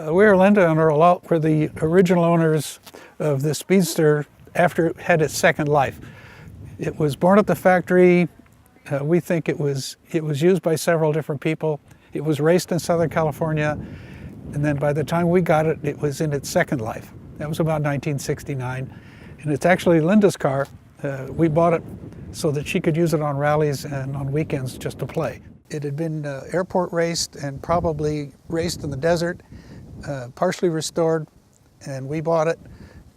We were Linda and Earl were the original owners of the Speedster after it had its second life. It was born at the factory. We think it was used by several different people. It was raced in Southern California, and then by the time we got it, it was in its second life. That was about 1969, and it's actually Linda's car. We bought it so that she could use it on rallies and on weekends just to play. It had been airport raced and probably raced in the desert, partially restored, and we bought it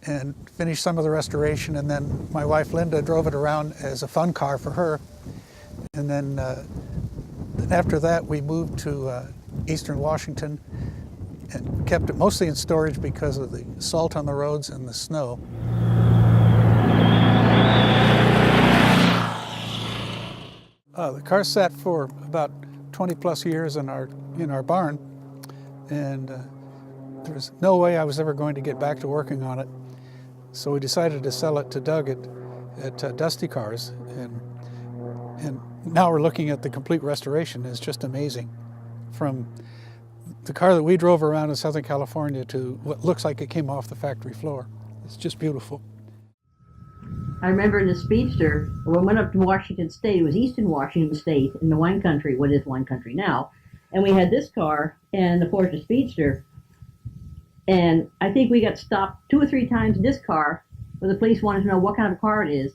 and finished some of the restoration, and then my wife Linda drove it around as a fun car for her. And then after that we moved to Eastern Washington and kept it mostly in storage because of the salt on the roads and the snow. The car sat for about 20 plus years in our barn, and there was no way I was ever going to get back to working on it. So we decided to sell it to Doug at Dusty Cars, and now we're looking at the complete restoration. It's just amazing. From the car that we drove around in Southern California to what looks like it came off the factory floor. It's just beautiful. I remember in the Speedster, when we went up to Washington State, it was Eastern Washington State in the wine country, what is wine country now, and we had this car and the Porsche Speedster, and I think we got stopped 2 or 3 times in this car where the police wanted to know what kind of a car it is,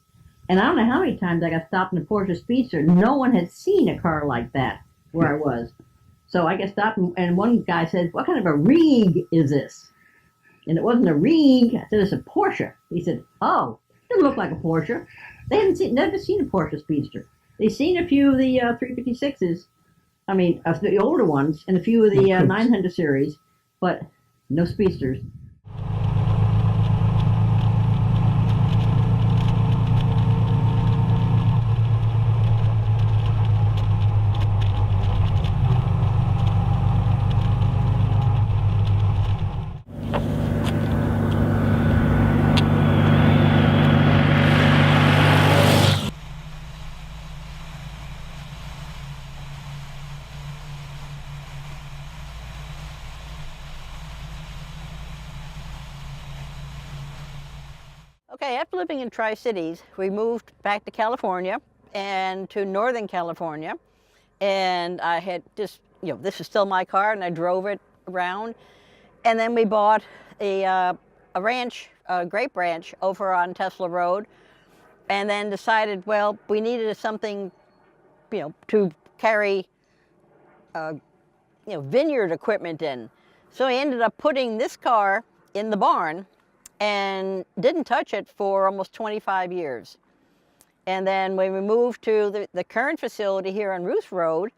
and I don't know how many times I got stopped in the Porsche Speedster. No one had seen a car like that where I was. So I got stopped, and one guy said, "What kind of a rig is this?" And it wasn't a rig. I said, "It's a Porsche." He said, "Oh, it doesn't look like a Porsche." They hadn't never seen a Porsche Speedster. They've seen a few of the 356s, I mean, the older ones, and a few of the 900 series, but no Speedsters. Okay, after living in Tri-Cities, we moved back to California and to Northern California. And I had just, this is still my car, and I drove it around. And then we bought a ranch, a grape ranch over on Tesla Road, and then decided, well, we needed something, to carry, vineyard equipment in. So I ended up putting this car in the barn and didn't touch it for almost 25 years. And then when we moved to the current facility here on Roos Road,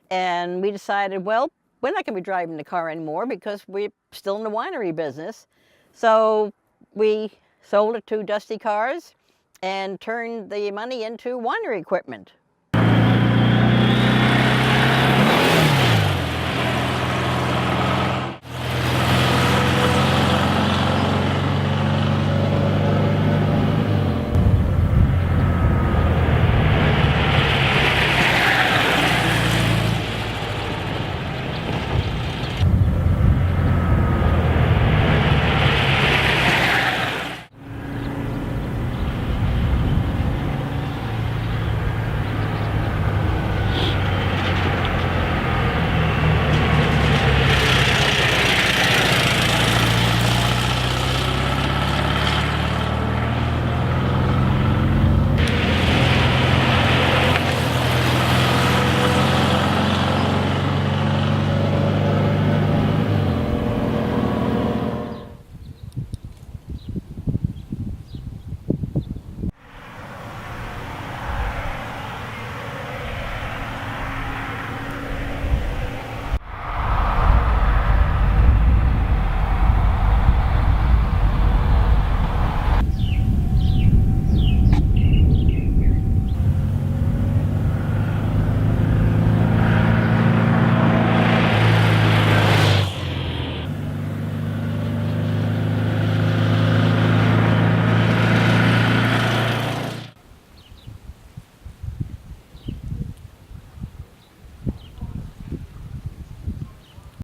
and we decided, well, we're not going to be driving the car anymore because we're still in the winery business. So we sold it to Dusty Cars and turned the money into winery equipment.